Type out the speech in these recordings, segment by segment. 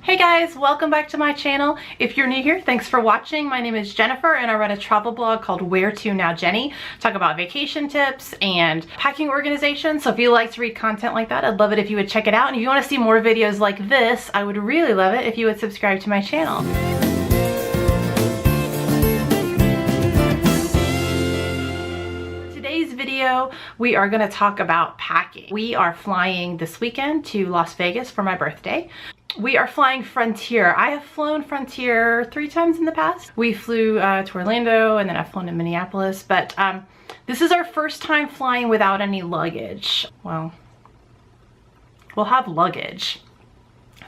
Hey guys, welcome back to my channel. If you're new here, thanks for watching. My name is Jennifer and I run a travel blog called Where To Now Jenny. Talk about vacation tips and packing organization. So if you like to read content like that, I'd love it if you would check it out. And if you want to see more videos like this, I would really love it if you would subscribe to my channel. Today's video, we are going to talk about packing. We are flying this weekend to Las Vegas for my birthday. We are flying Frontier. I have flown Frontier 3 times in the past. We flew to Orlando and then I've flown to Minneapolis, but this is our first time flying without any luggage. Well, we'll have luggage,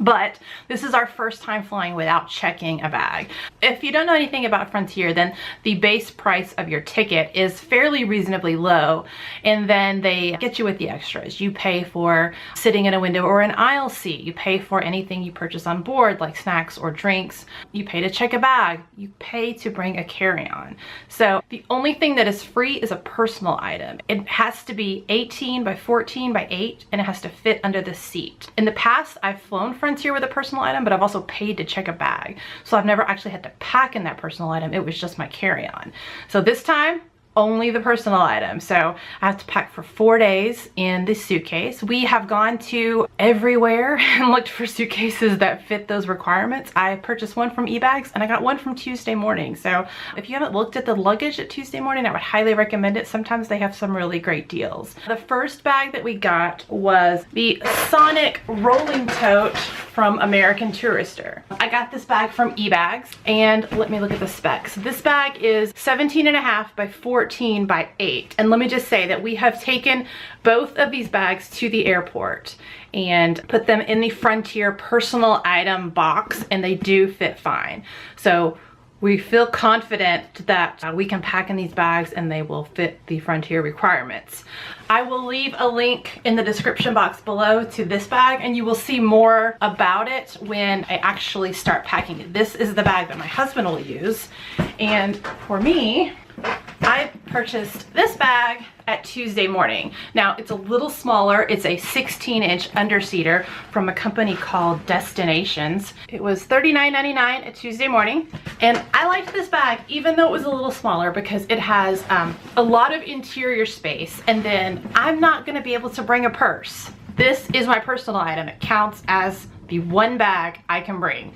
but this is our first time flying without checking a bag. If you don't know anything about Frontier, then the base price of your ticket is fairly reasonably low, and then they get you with the extras. You pay for sitting in a window or an aisle seat. You pay for anything you purchase on board, like snacks or drinks. You pay to check a bag. You pay to bring a carry-on. So the only thing that is free is a personal item. It has to be 18 by 14 by 8, and it has to fit under the seat. In the past, I've flown Frontier with a personal item, but I've also paid to check a bag. So I've never actually had to pack in that personal item. It was just my carry-on. So this time, only the personal item. So I have to pack for 4 days in this suitcase. We have gone to everywhere and looked for suitcases that fit those requirements. I purchased one from eBags and I got one from Tuesday Morning. So if you haven't looked at the luggage at Tuesday Morning, I would highly recommend it. Sometimes they have some really great deals. The first bag that we got was the Sonic Rolling Tote from American Tourister. I got this bag from eBags, and let me look at the specs. This bag is 17.5 by 14 by 8. And let me just say that we have taken both of these bags to the airport and put them in the Frontier personal item box, and they do fit fine. So we feel confident that we can pack in these bags and they will fit the Frontier requirements. I will leave a link in the description box below to this bag, and you will see more about it when I actually start packing it. This is the bag that my husband will use. And for me, I purchased this bag at Tuesday Morning. Now it's a little smaller. It's a 16-inch underseater from a company called Destinations. It was $39.99 at Tuesday Morning. And I liked this bag even though it was a little smaller because it has a lot of interior space, and then I'm not gonna be able to bring a purse. This is my personal item. It counts as the one bag I can bring.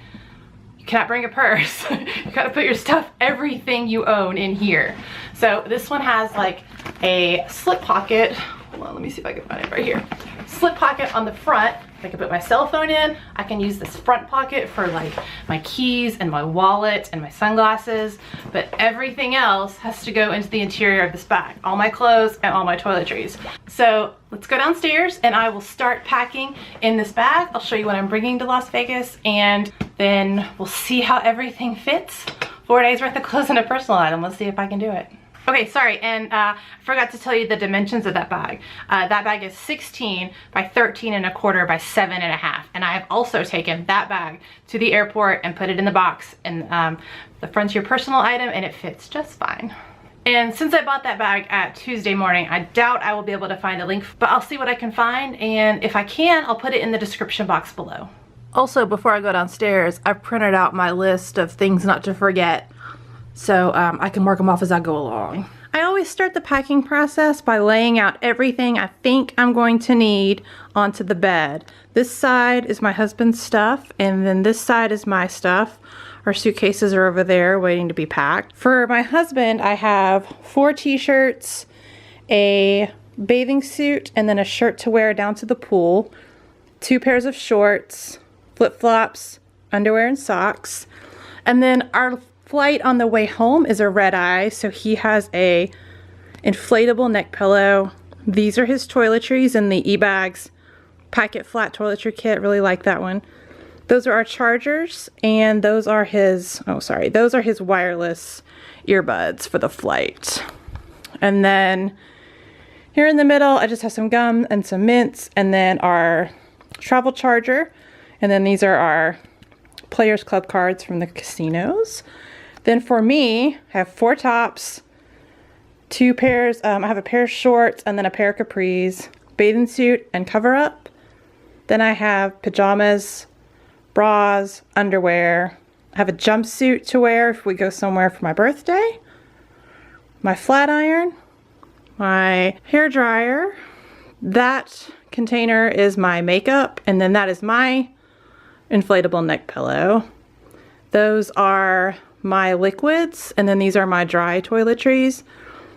You cannot bring a purse. You gotta put your stuff, everything you own, in here. So this one has like a slip pocket. Hold on, let me see if I can find it right here. Slip pocket on the front. I can put my cell phone in. I can use this front pocket for like my keys and my wallet and my sunglasses, but everything else has to go into the interior of this bag. All my clothes and all my toiletries. So let's go downstairs and I will start packing in this bag. I'll show you what I'm bringing to Las Vegas, and then we'll see how everything fits. 4 days worth of clothes and a personal item. Let's see if I can do it. Okay, sorry, and I forgot to tell you the dimensions of that bag. That bag is 16 by 13.25 by 7.5. And I have also taken that bag to the airport and put it in the box in the Frontier personal item, and it fits just fine. And since I bought that bag at Tuesday Morning, I doubt I will be able to find a link, but I'll see what I can find, and if I can, I'll put it in the description box below. Also, before I go downstairs, I've printed out my list of things not to forget, so I can mark them off as I go along. I always start the packing process by laying out everything I think I'm going to need onto the bed. This side is my husband's stuff, and then this side is my stuff. Our suitcases are over there waiting to be packed. For my husband, I have 4 t-shirts, a bathing suit, and then a shirt to wear down to the pool, 2 pairs of shorts, flip-flops, underwear, and socks. And then our flight on the way home is a red-eye, so he has a inflatable neck pillow. These are his toiletries in the eBags Packet Flat Toiletry Kit. Really like that one. Those are our chargers, and those are his, those are his wireless earbuds for the flight. And then here in the middle, I just have some gum and some mints, and then our travel charger. And then these are our Players Club cards from the casinos. Then for me, I have 4 tops, 2 pairs, I have a pair of shorts and then a pair of capris, bathing suit and cover up. Then I have pajamas, bras, underwear. I have a jumpsuit to wear if we go somewhere for my birthday. My flat iron, my hair dryer. That container is my makeup, and then that is my inflatable neck pillow. Those are my liquids, and then these are my dry toiletries.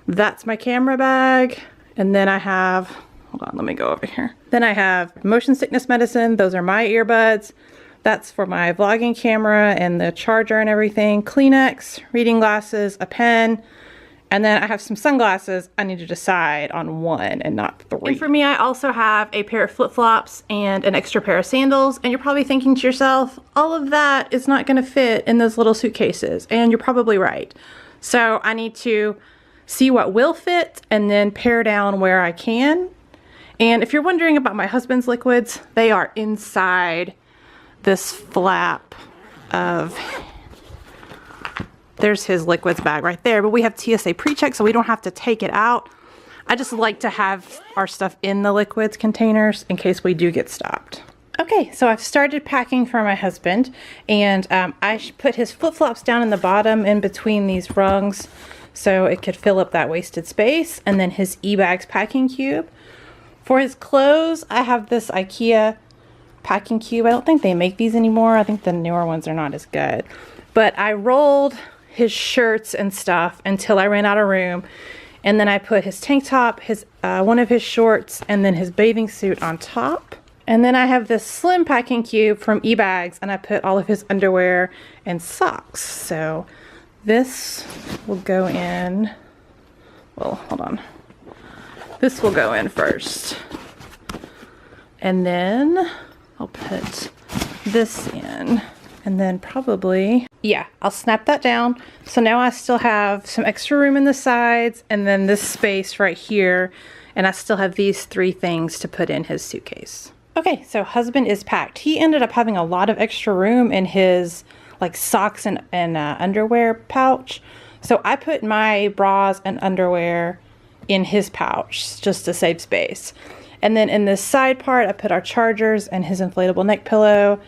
That's my camera bag, and then I have, hold on, let me go over here. Then I have motion sickness medicine. Those are my earbuds. That's for my vlogging camera and the charger and everything. Kleenex, reading glasses, a pen, and then I have some sunglasses. I need to decide on one and not three. And for me, I also have a pair of flip-flops and an extra pair of sandals. And you're probably thinking to yourself, all of that is not gonna fit in those little suitcases. And you're probably right. So I need to see what will fit and then pare down where I can. And if you're wondering about my husband's liquids, they are inside this flap of, there's his liquids bag right there, but we have TSA pre-check, so we don't have to take it out. I just like to have our stuff in the liquids containers in case we do get stopped. Okay, so I've started packing for my husband, and I put his flip-flops down in the bottom in between these rungs so it could fill up that wasted space, and then his e-bags packing cube. For his clothes, I have this IKEA packing cube. I don't think they make these anymore. I think the newer ones are not as good. But I rolled his shirts and stuff until I ran out of room. And then I put his tank top, his one of his shorts, and then his bathing suit on top. And then I have this slim packing cube from eBags, and I put all of his underwear and socks. So this will go in, well, hold on. This will go in first. And then I'll put this in, and then probably, yeah, I'll snap that down. So now I still have some extra room in the sides, and then this space right here, and I still have these three things to put in his suitcase. Okay, so husband is packed. He ended up having a lot of extra room in his like socks and underwear pouch. So I put my bras and underwear in his pouch just to save space. And then in this side part, I put our chargers and his inflatable neck pillow,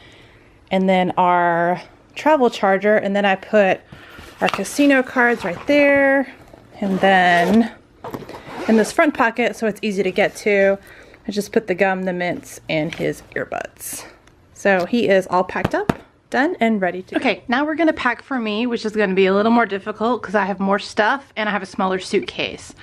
and then our travel charger, and then I put our casino cards right there. And then in this front pocket, so it's easy to get to, I just put the gum, the mints, and his earbuds. So he is all packed up, done, and ready to go. Okay, now we're gonna pack for me, which is gonna be a little more difficult because I have more stuff and I have a smaller suitcase.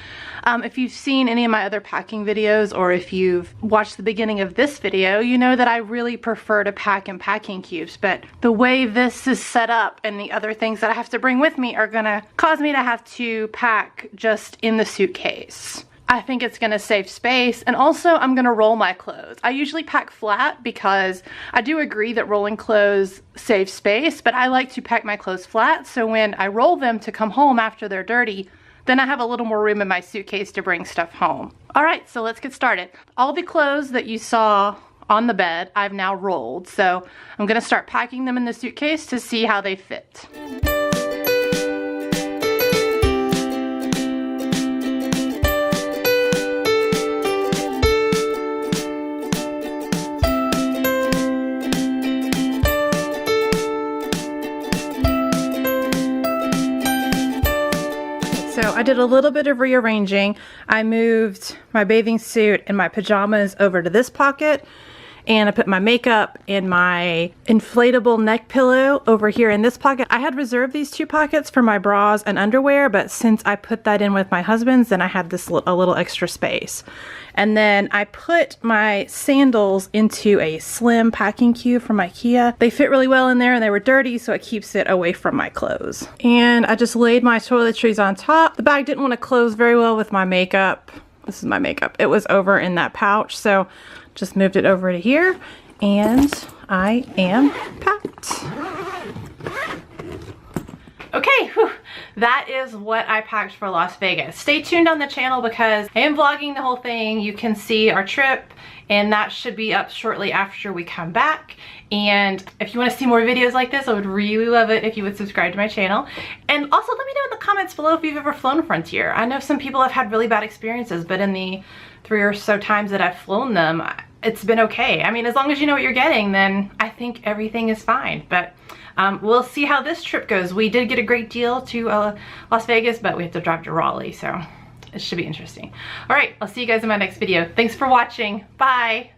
If you've seen any of my other packing videos, or if you've watched the beginning of this video, you know that I really prefer to pack in packing cubes, but the way this is set up and the other things that I have to bring with me are gonna cause me to have to pack just in the suitcase. I think it's gonna save space, and also I'm gonna roll my clothes. I usually pack flat because I do agree that rolling clothes saves space, but I like to pack my clothes flat, so when I roll them to come home after they're dirty, then I have a little more room in my suitcase to bring stuff home. All right, so let's get started. All the clothes that you saw on the bed, I've now rolled, so I'm gonna start packing them in the suitcase to see how they fit. So I did a little bit of rearranging. I moved my bathing suit and my pajamas over to this pocket, and I put my makeup and my inflatable neck pillow over here in this pocket. I had reserved these two pockets for my bras and underwear, but since I put that in with my husband's, then I had this a little extra space. And then I put my sandals into a slim packing cube from IKEA. They fit really well in there and they were dirty, so it keeps it away from my clothes. And I just laid my toiletries on top. The bag didn't want to close very well with my makeup. This is my makeup. It was over in that pouch, so just moved it over to here, and I am packed. Okay, whew. That is what I packed for Las Vegas. Stay tuned on the channel because I am vlogging the whole thing. You can see our trip, and that should be up shortly after we come back. And if you want to see more videos like this, I would really love it if you would subscribe to my channel. And also let me know in the comments below if you've ever flown Frontier. I know some people have had really bad experiences, but in the 3 or so times that I've flown them, it's been okay. I mean, as long as you know what you're getting, then I think everything is fine. But we'll see how this trip goes. We did get a great deal to Las Vegas, but we have to drive to Raleigh, so it should be interesting. All right, I'll see you guys in my next video. Thanks for watching. Bye.